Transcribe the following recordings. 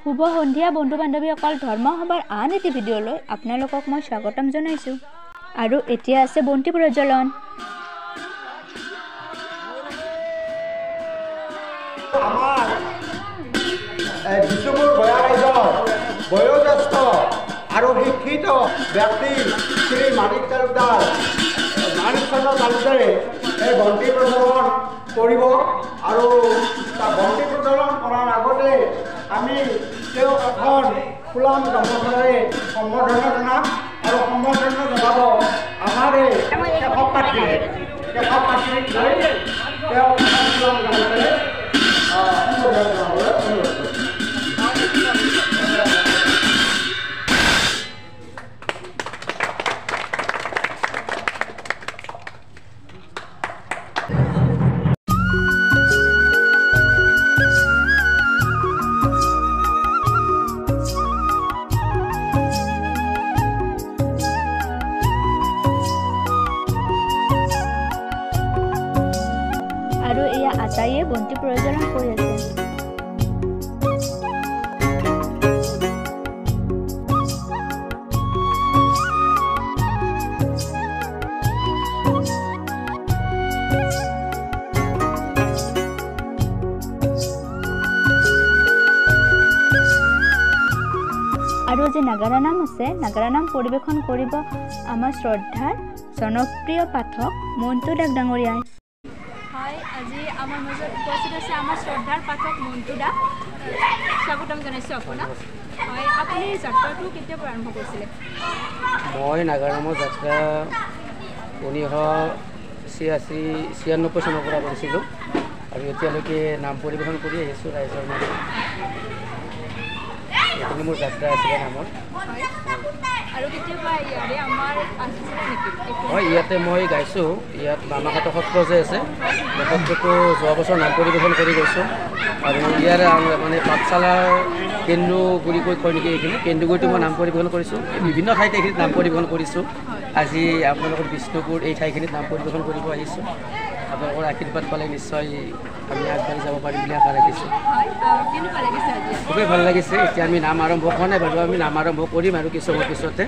শুভ সন্ধিয়া বন্ধু বান্ধৱীসকল, ধৰ্ম সভাৰ আন এটি ভিডিঅ'লৈ আপোনালোকক মই স্বাগতম জনাইছোঁ। আৰু এতিয়া আছে বন্তি প্ৰজ্বলন। আমাৰ বিষ্ণুপুৰ গয়া ৰাইজৰ বয়োজ্যেষ্ঠ আৰু শিক্ষিত ব্যক্তি শ্ৰী মানিক চন্দ্ৰ তালুকদাৰে এই বন্তি প্ৰজ্বলন কৰিব। আৰু বন্তি প্ৰজ্বলন কৰাৰ আগতে আমি তেওঁক এখন ফুলাম গামোচাৰে সম্বৰ্ধনা জনাম আৰু সম্বৰ্ধনা জনাব আমাৰ এই কেশৱ পাত্ৰীয়ে লৈ তেওঁক ফুলাম গামোচাৰে সম্বৰ্ধনা জনাবলৈ অনুৰোধ কৰিছোঁ। আৰু এয়া আটাইয়ে বন্তি প্ৰজ্বলন কৰি আছে। আৰু যে নাগাৰা নাম আছে, নাগাৰা নাম পৰিৱেশন কৰিব আমাৰ শ্ৰদ্ধাৰ জনপ্ৰিয় পাঠক মন্টু দাস ডাঙৰীয়াই। হয়, আজি আমাৰ মাজত উপস্থিত আছে আমাৰ শ্ৰদ্ধাৰ পাঠক মন্টু দাস। স্বাগতম জনাইছোঁ আপোনাক। হয়, আপুনি যাত্ৰাটো কেতিয়াৰ পৰা আৰম্ভ কৰিছিলে? মই নাগাৰামৰ যাত্ৰা 1996 চনৰ পৰা কৰিছিলোঁ আৰু এতিয়ালৈকে নাম পৰিৱেশন কৰি আহিছোঁ ৰাইজৰ মাজত। এইখিনি মোৰ যাত্ৰা আছিলে নামৰ। আৰু কেতিয়াবা ইয়াৰে আমাৰ আহিছিলে নেকি? হয়, ইয়াতে মই গাইছোঁ। ইয়াত মামাঘাট সত্ৰ যে আছে, সেই সত্ৰটো যোৱা বছৰ নাম পৰিৱেশন কৰি গৈছোঁ। আৰু ইয়াৰ মানে পাঠশালাৰ কেন্দুগুৰি কৈ কয় নেকি, এইখিনি কেন্দুগুৰিটো মই নাম পৰিৱেশন কৰিছোঁ। বিভিন্ন ঠাইত এইখিনিত নাম পৰিৱেশন কৰিছোঁ। আজি আপোনালোকৰ বিষ্ণুপুৰ এই ঠাইখিনিত নাম পৰিৱেশন কৰিব আহিছোঁ। আপোনালোকৰ আশীৰ্বাদ পালে নিশ্চয় আমি আগবাঢ়ি যাব পাৰিম বুলি আশা ৰাখিছোঁ। খুবেই ভাল লাগিছে। এতিয়া আমি নাম আৰম্ভ কৰা নাই বাৰু, আমি নাম আৰম্ভ কৰিম আৰু কিছু সময়ৰ পিছতে।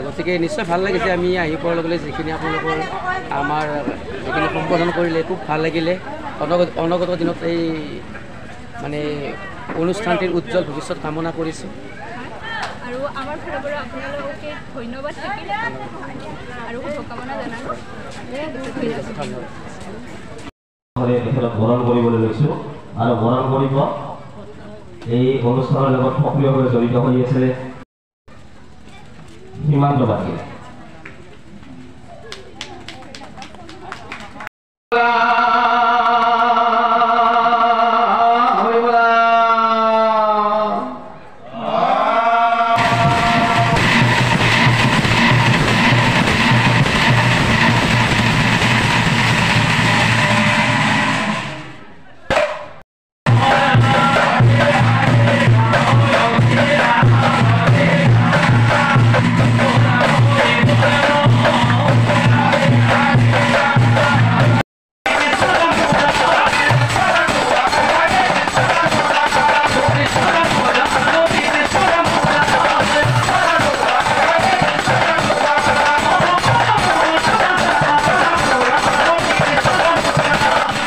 গতিকে নিশ্চয় ভাল লাগিছে। আমি আহি পোৱাৰ লগে লগে যিখিনি আপোনালোকৰ আমাৰ যিখিনি সম্বোধন কৰিলে খুব ভাল লাগিলে। অনাগত দিনত এই মানে অনুষ্ঠানটিৰ উজ্জ্বল ভৱিষ্যত কামনা কৰিছোঁ। আৰু আমাৰ ফালৰ পৰা আপোনালোকে ধন্যবাদ থাকিল আৰু শুভকামনা জনালোঁ। ধন্যবাদ। তেখেতক বৰণ কৰিবলৈ লৈছোঁ আৰু বৰণ কৰিব এই অনুষ্ঠানৰ লগত সক্ৰিয়ভাৱে জড়িত হৈ আছে সীমান্ত বাহিনী।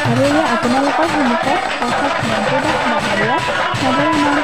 আৰু এয়া আপোনালোকৰ সন্মুখত পাঠক মন্টু দাস ডাঙৰীয়া নাগাৰা নাম।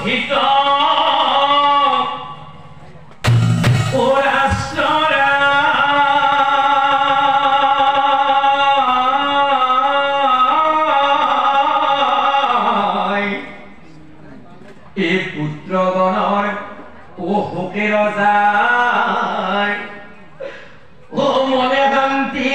Hita এই পুত্ৰগণৰ ও হোকে ৰজাই ও মনে শান্তি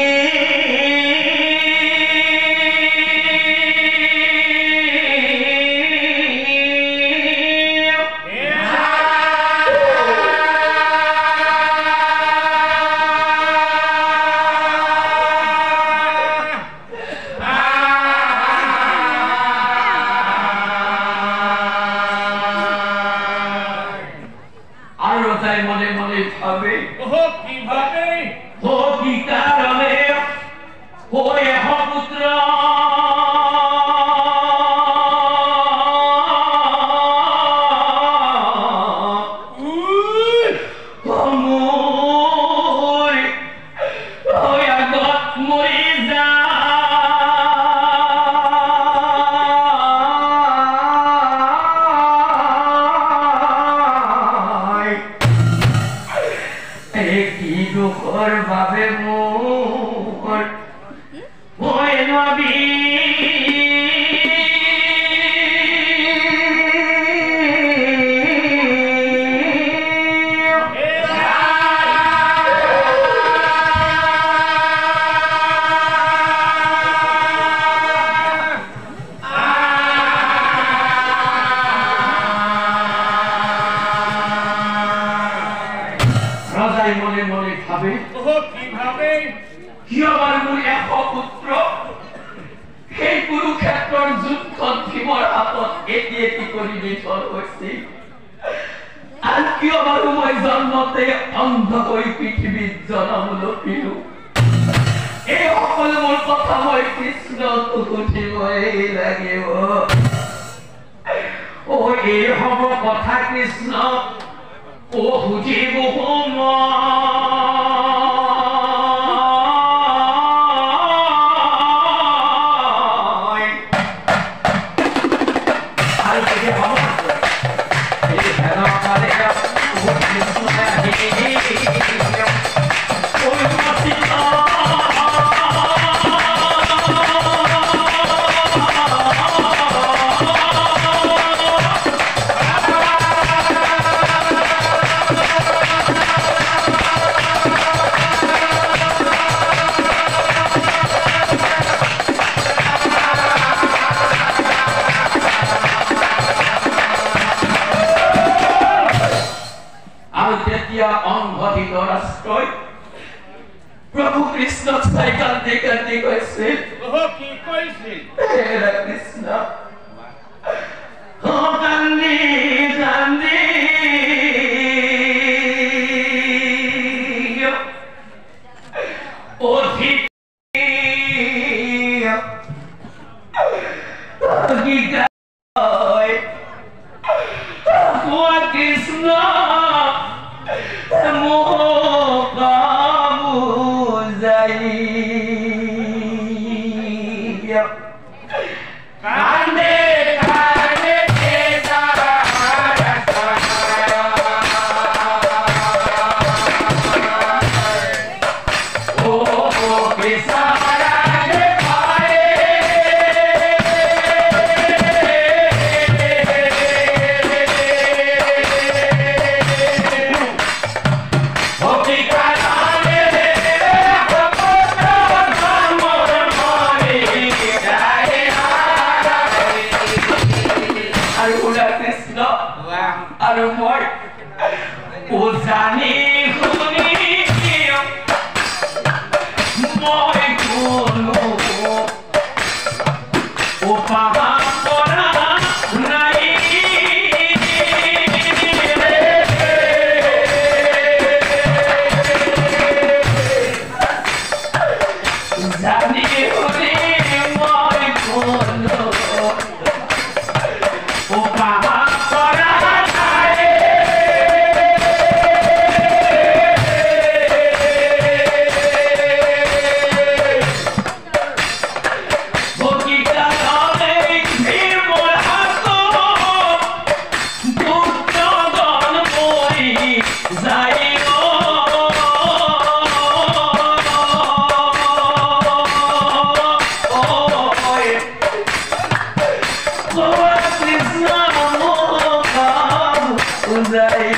বুঝাই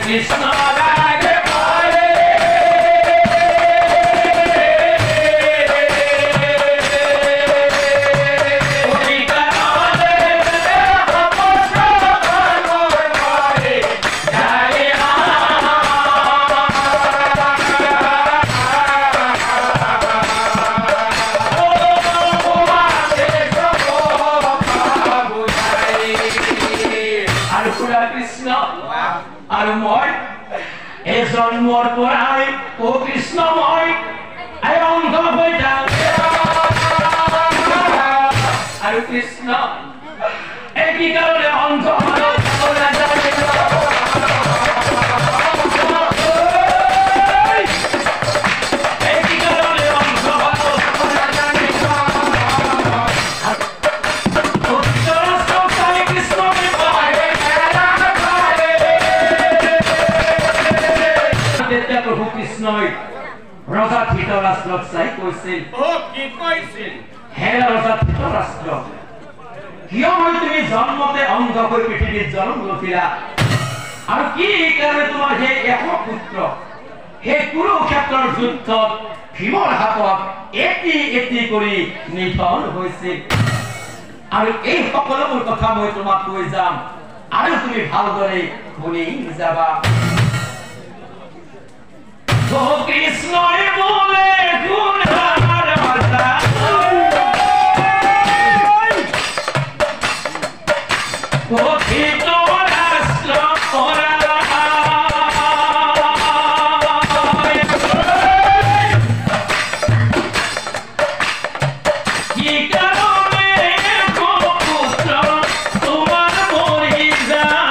কৃষ্ণ ৰাগে পাৰে কৃষ্ণ আৰ মই এই জন্মৰ পৰাই ও কৃষ্ণ মই অন্ধ হৈ যাওঁ আৰু কৃষ্ণ এই কাৰণে অন্ধ প্ৰভু কৃষ্ণই ৰজা ধৃতৰাষ্ট্ৰক চাই কৈছিল হে ৰজা ধৃতৰাষ্ট্ৰ কিয় মই তুমি জন্মতে অন্ধ হৈ পৃথিৱীত জন্ম লৈছিলা আৰু কি কাৰণে তোমাৰ সেই এশ পুত্ৰ সেই কুৰুক্ষেত্ৰৰ যুদ্ধত ভীমৰ হাতত এটি এটি কৰি নিধন হৈছিল আৰু এই সকলোবোৰ কথা মই তোমাক কৈ যাম আৰু তুমি ভালদৰে শুনি যাবা ও কৃষ্ণই বলে গুণাৰ ভাষা ও ধৃতৰাষ্ট্ৰ কি কাৰণে পুত্ৰ তোমাৰ মৰি যায়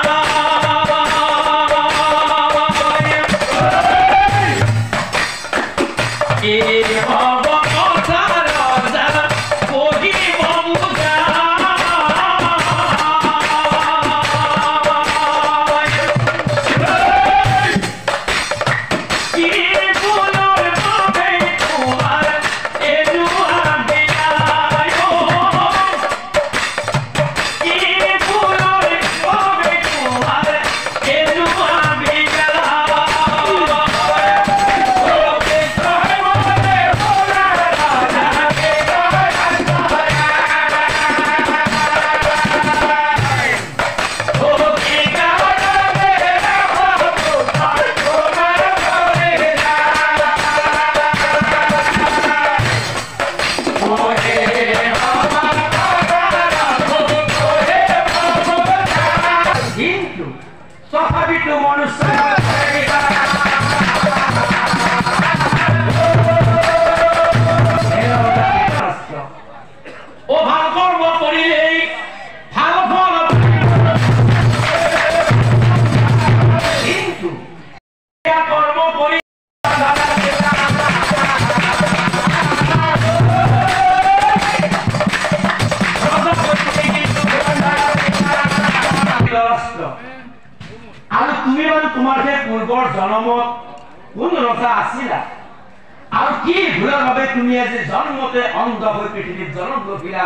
জন্মতে অন্ধ হৈ পৃথিৱীত জন্ম লৈছিলা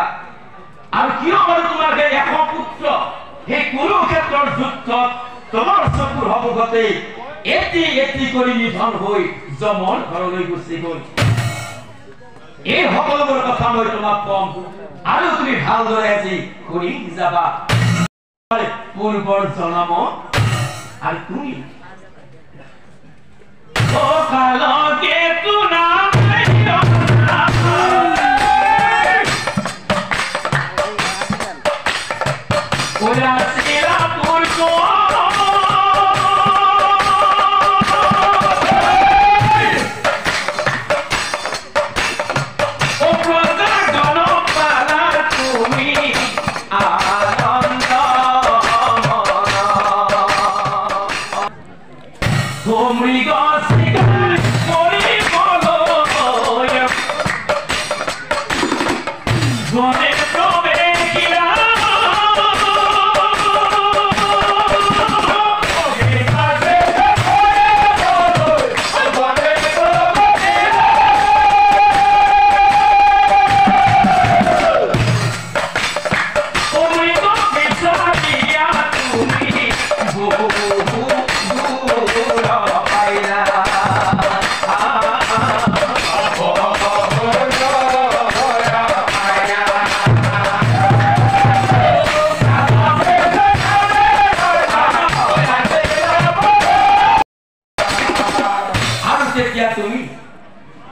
আৰু কিয় বাৰু তোমাৰ এশ পুত্ৰ সেই কুৰুক্ষেত্ৰৰ যুদ্ধত তোমাৰ চকুৰ সন্মুখতে এটি এটি কৰি নিধন হৈ যমৰ ঘৰলৈ গুচি গ'ল এই সকলোবোৰ কথা মই তোমাক কম আৰু তুমি ভালদৰে আজি শুনি যাবা পূৰ্বৰ জন্ম আৰু তুমি কালকে তুনা মৃগ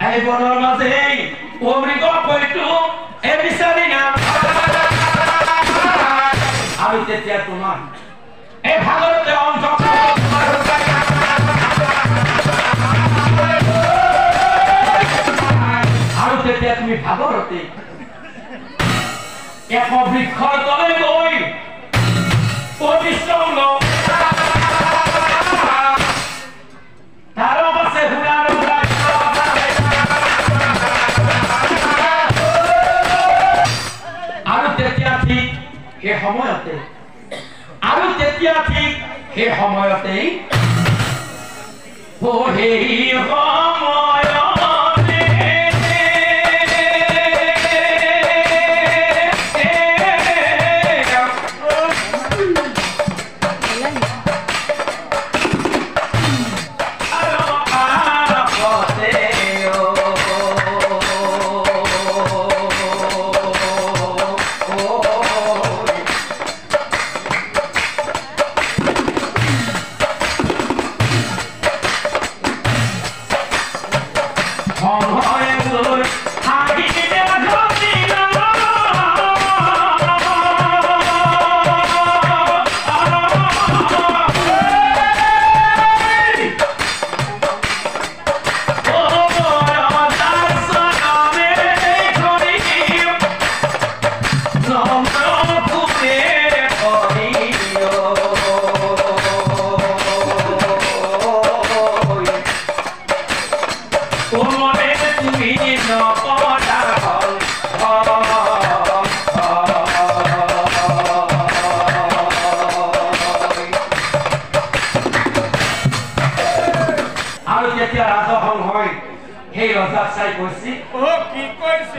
এই বনৰ মাজে অমৃগ কৈতো এ বিচাৰি না আৰু তেতিয়া তোমাৰ এই ভাগৰতে অন্ত আৰু তেতিয়া তুমি ভাগৰতে এক বৃক্ষৰ তলে গৈ পৰিশ্ৰম লওঁ তাৰ পাছে হুৰাৰ আৰু তেতিয়া ঠিক সেই সময়তে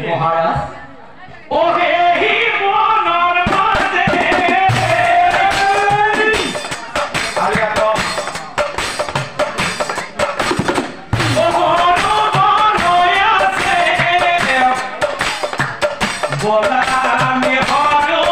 মহাৰাজ ও হে হি মনৰ মাজে আলিয়াতো ও মন হৈ আছে বলা আমি হৰো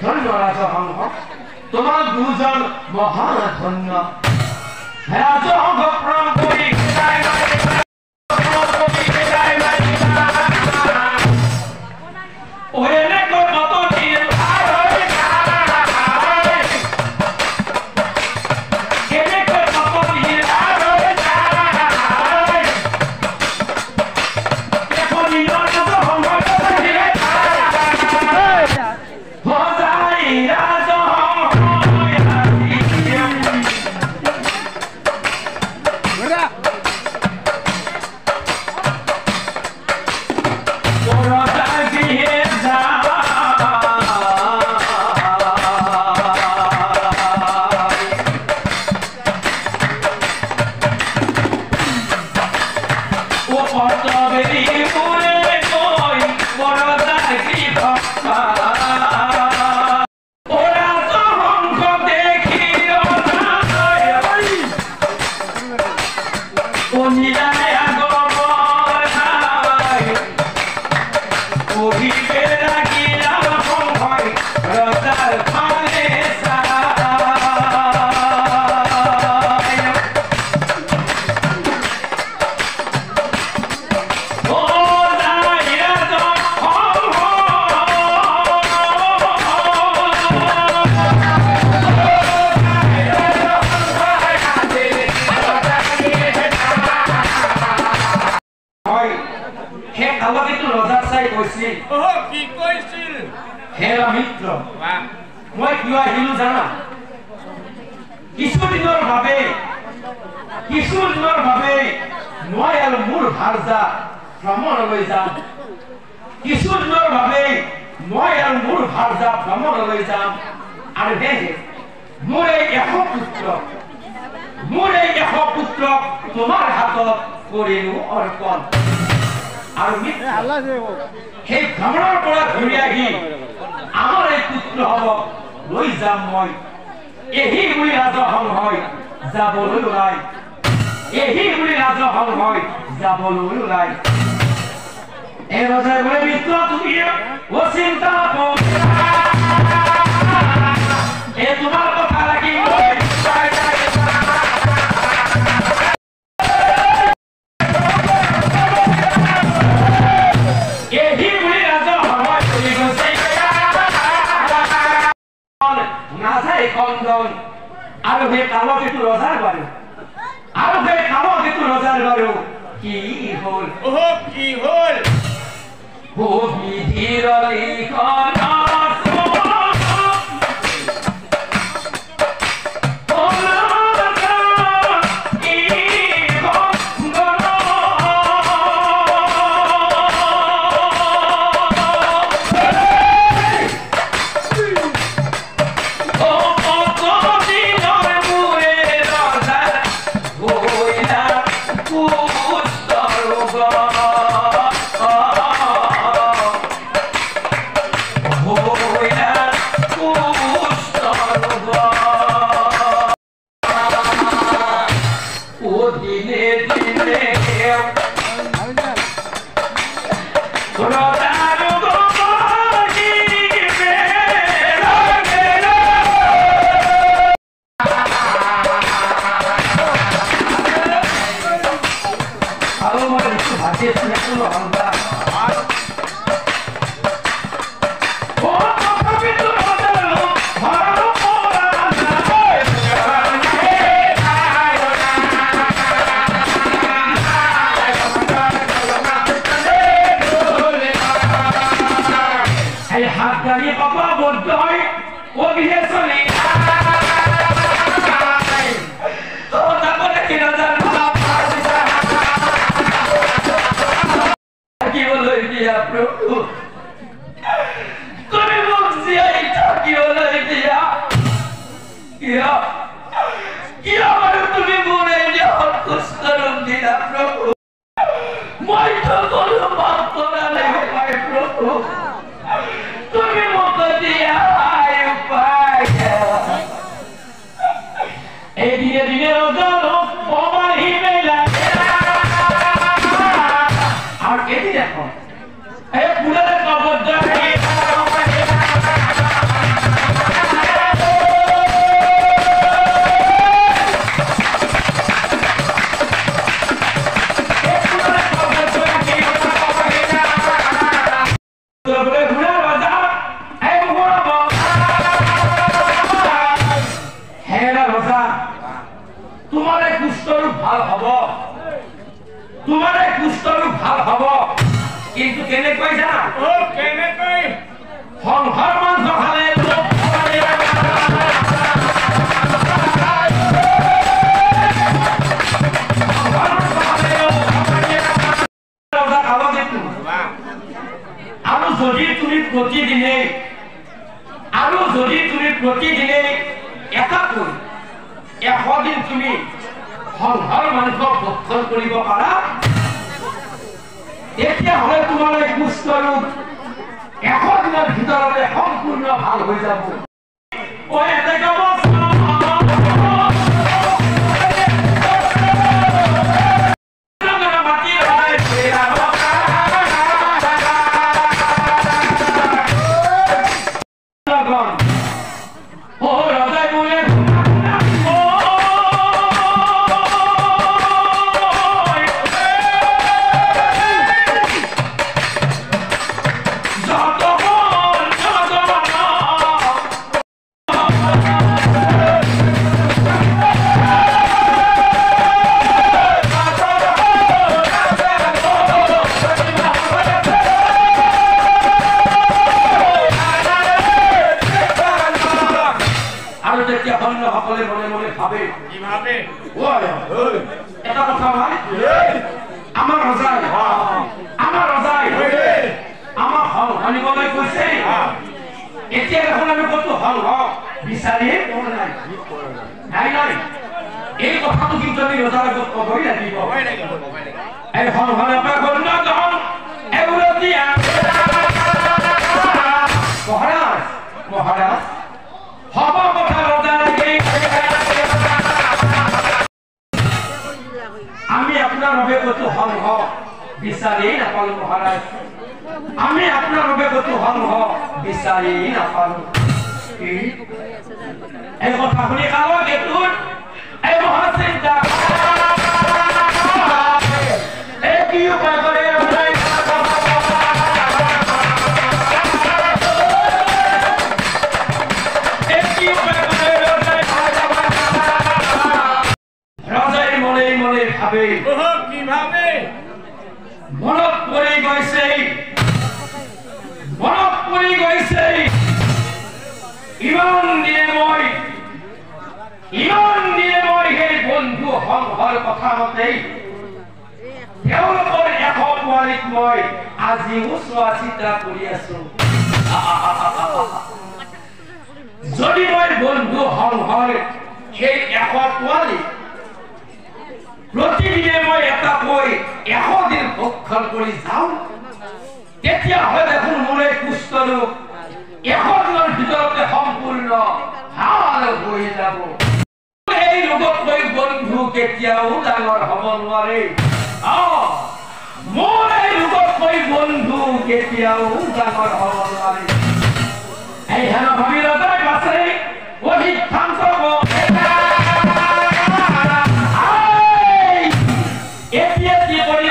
ধন্য ৰাজহংস তোমাৰ দুজন মহাধন্য ৰাজহংস প্ৰণাম কৰি তোমাৰে কুষ্ঠৰোগ ভাল হ'ব কিন্তু কেনেকৈ জানা কেনেকৈ সংসাৰ মাংস খালে আৰু যদি তুমি প্ৰতিদিনে এটাকৈ 100 দিন তুমি সংসাৰ মাংস ভক্ষণ কৰিব পাৰা তেতিয়াহ'লে তোমাৰ এই কুষ্ঠ ৰোগ 100 দিনৰ ভিতৰতে সম্পূৰ্ণ ভাল হৈ যাব এই কথাটো কিন্তু আমি ৰজাৰ আগত ক'বই লাগিব এই সংসাৰৰ পৰা গণ্য নহয় মহাৰাজ হব কথা ৰজা আমি আপোনাৰ বাবে কতো সংঘ বিচাৰিয়েই নাপালো মহাৰাজ আমি আপোনাৰ বাবে কতো সংঘ বিচাৰিয়েই নাপালো এই কথা শুনি কালত এইটোৰ এই মহাচিন্তা এই কি উপায় কৰে ৰজাই মনে মনে ভাবে কি ভাবে মনত পৰি গৈছে ইমান দিনে মই সেই বন্ধু সংঘৰ কথা মতেই তেওঁলোকৰ এশ পোৱালীক মই আজিও চোৱা চিতা কৰি আছো যদি মই বন্ধু সংঘৰ সেই এশ পোৱালী প্ৰতিদিনে মই এটাকৈ 100 দিন ভক্ষণ কৰি যাওঁ তেতিয়াহ'লে দেখোন মোৰ এই কুষ্ঠ ৰোগ 100 দিনৰ ভিতৰতে সম্পূৰ্ণ ভাল হৈ যাব এই ৰোগতকৈ বন্ধু কেতিয়াও ডাঙৰ হ'ব নোৱাৰে মোৰ এই ৰোগতকৈ বন্ধু কেতিয়াও ডাঙৰ হ'ব নোৱাৰে এই হেন ভাবি ৰজাই বাছে সিদ্ধান্ত এতিয়া কি কৰি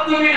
তুমি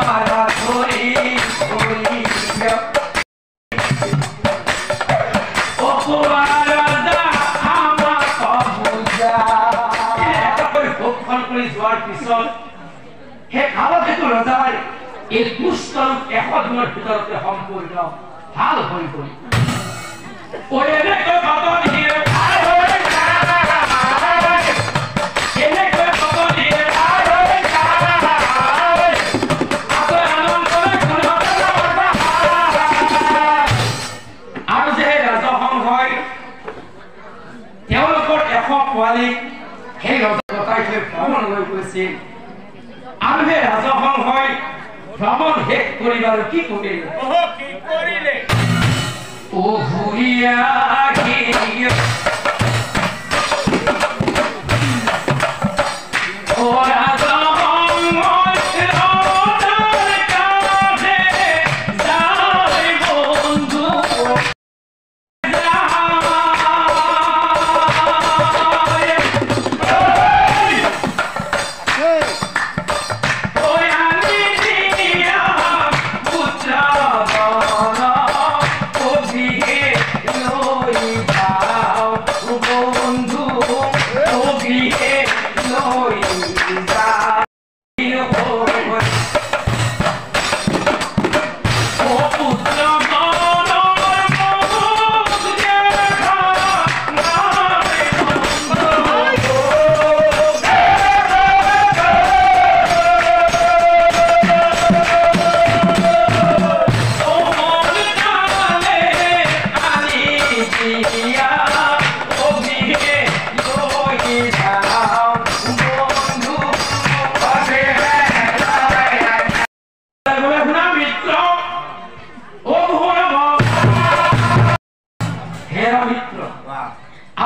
মাৰা ধৰি ধৰি অপৰাধ আমাৰ বুঝা এটা কৰে ভক্ষণ কৰি যোৱাৰ পিছত সেই কালকেতু ৰজাৰ এই দুষ্টৰূপ 100 দিনৰ ভিতৰতে সম্পূৰ্ণ ভাল হৈ গ'ল এনেকৈ পাতন দিয়ে আৰু যে ৰাজসংঘ হয় তেওঁলোকৰ 100 পোৱালীক সেই ৰজাই থৈ ভ্ৰমণলৈ গৈছিল আৰু সেই ৰাজসংঘই ভ্ৰমণ শেষ কৰিবাৰ কি কৰিলে ও ভুৰিয়া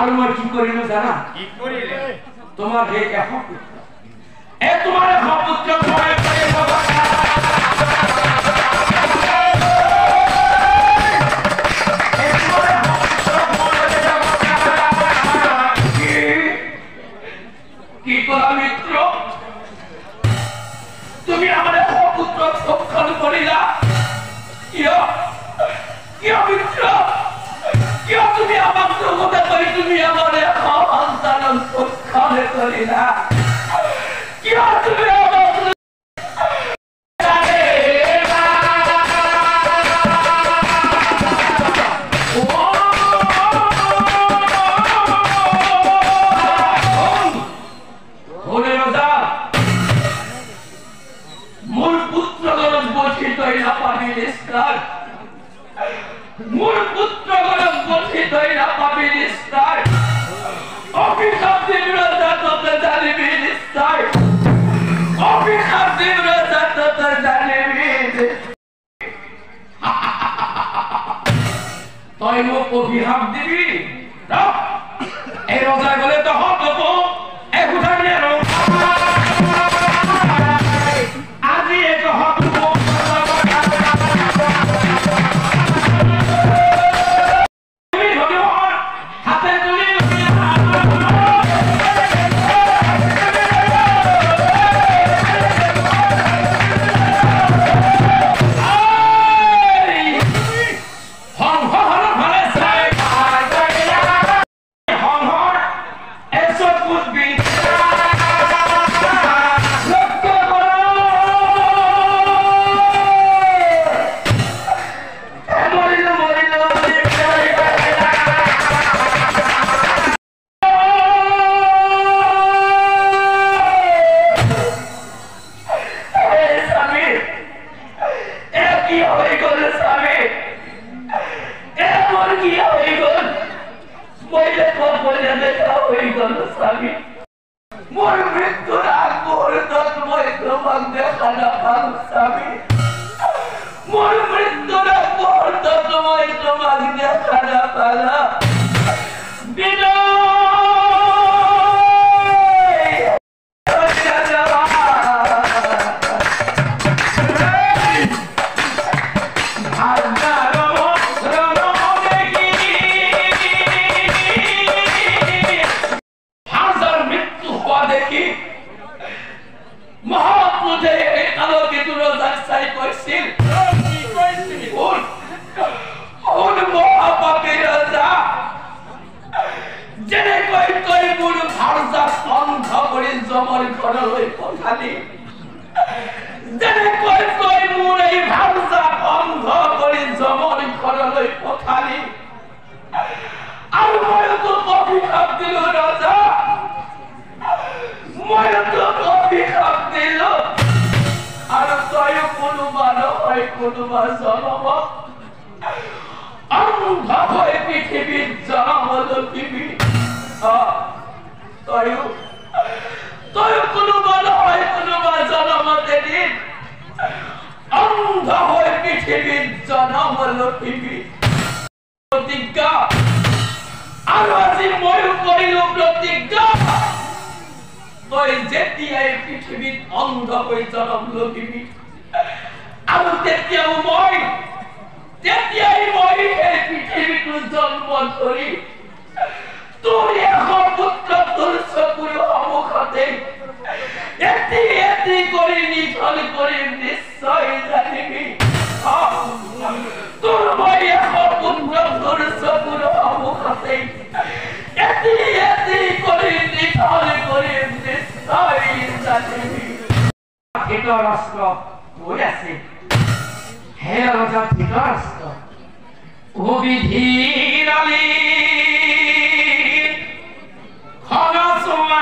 আৰু মই কি কৰিলো জানা কি কৰিলে তোমাৰ হে তোমাৰ পুত্ৰ মই কৰি বাবা কি কৰা মিত্ৰ তুমি আমাৰ পুত্ৰ ভক্ষণ কৰিলা কিয় মিত্ৰ কিয় তুমি আমাক জগতে কৰি তুমি আমাৰ সন্তানক ভক্ষণ কৰিলা কিয় তুমি আমাক মোৰ পুত্ৰগণক বঞ্চিত হৈ নাপাবি নিষ্ঠাৰ মোৰ পুত্ৰগণক বঞ্চিত হৈ নাপাবি নিষ্ঠাৰ অভিশাপ দিম ৰজা ততে জানিবি নিষ্ঠাৰ অভিশাপ দিম ৰজা ততে জানিবি তই মোক অভিশাপ দিবি এই ৰজাই গ'লে তহঁত হ'ব একোঠাই আৰু আজি এক মোৰ মৃত্যুৰ আগ মুহূৰ্তত মই তোমাক দেখা নাপাম স্বামী মোৰ মৃত্যুৰ আগ মুহূৰ্তত মই তোমাক দেখা নাপাম মহাপুৰুষে এই কালকেতু কৈছিল কি কৈছিল ওন মহাপাপী ৰজা যেনেকৈ তই মোৰ ভাৰজাক অন্ধ কৰি জমৰ ঘৰলৈ পঠালি যেনেকৈ তই মোৰ এই ভাৰজাক অন্ধ কৰি জমৰ ঘৰলৈ পঠালি আৰু মই তোক অভিশাপ দিলো ৰজা মই তোক অভিশাপ দিলো আৰু তই কোনোবা নহয় কোনোবা জনমত অন্ধ হৈ পৃথিৱীত জন্ম লবি তই কোনোবা নহয় কোনোবা জনমত এদিন অন্ধ হৈ পৃথিৱীত জন্ম লবি প্ৰতিজ্ঞা আৰু আজি ময়ো কৰিলো প্ৰতিজ্ঞা তই যেতিয়াই পৃথিৱীত অন্ধ হৈ জন্ম লবি আৰু তেতিয়াই মই এই পৃথিৱীটো জন্ম ধৰি তোৰ পুত্ৰ তোৰ চকুৰ সন্মুখতে এটি কৰি নিথল কৰি নিশ্চয় জানিবি তোৰ মই পুত্ৰ তোৰ চকুৰ সন্মুখতে এটি কৰি নিথল কৰি নিশ্চয় জানিবি ধৃতৰাষ্ট্ৰ কৈ আছে হে ৰজা ধৃতৰাষ্ট্ৰ অবিধিৰালি খনচোৱা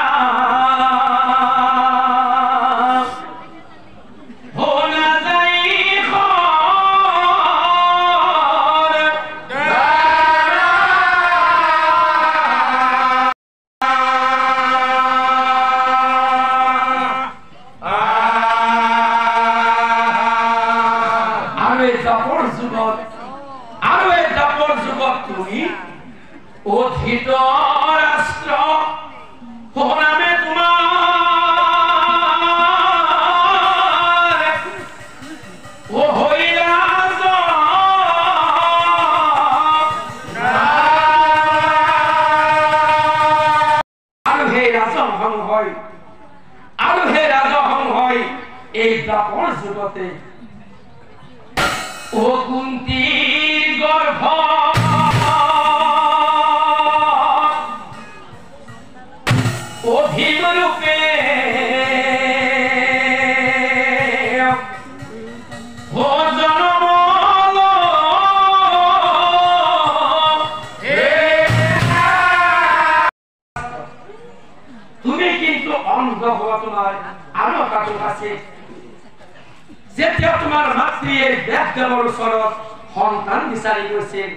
যেতিয়া তোমাৰ মাতৃয়ে ব্যাসদেৱৰ ওচৰত সন্তান বিচাৰি গৈছিল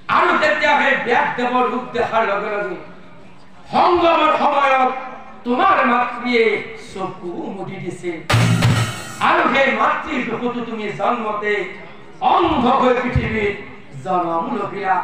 আৰু তেতিয়া সেই ব্যাসদেৱৰ ৰূপ দেখাৰ লগে লগে সংগমৰ সময়ত তোমাৰ মাতৃয়ে চকু মুদি দিছিল আৰু সেই মাতৃৰ দুখতো তুমি জন্মতে অন্ধ হৈ পৃথিৱীত জন্ম লভিলা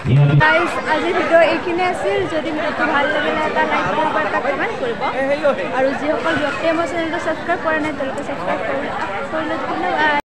গাইজ আজিৰ ভিডিঅ' এইখিনিয়ে আছিল যদি ভিডিঅ'টো ভাল লাগিলে এটা লাইক কৰিব এটা কমেণ্ট কৰিব আৰু যিসকল ব্যক্তিয়ে মোৰ চেনেলটো ছাবস্ক্ৰাইব কৰা নাই তেওঁলোকে ছাবস্ক্ৰাইব কৰিলে ধন্যবাদ।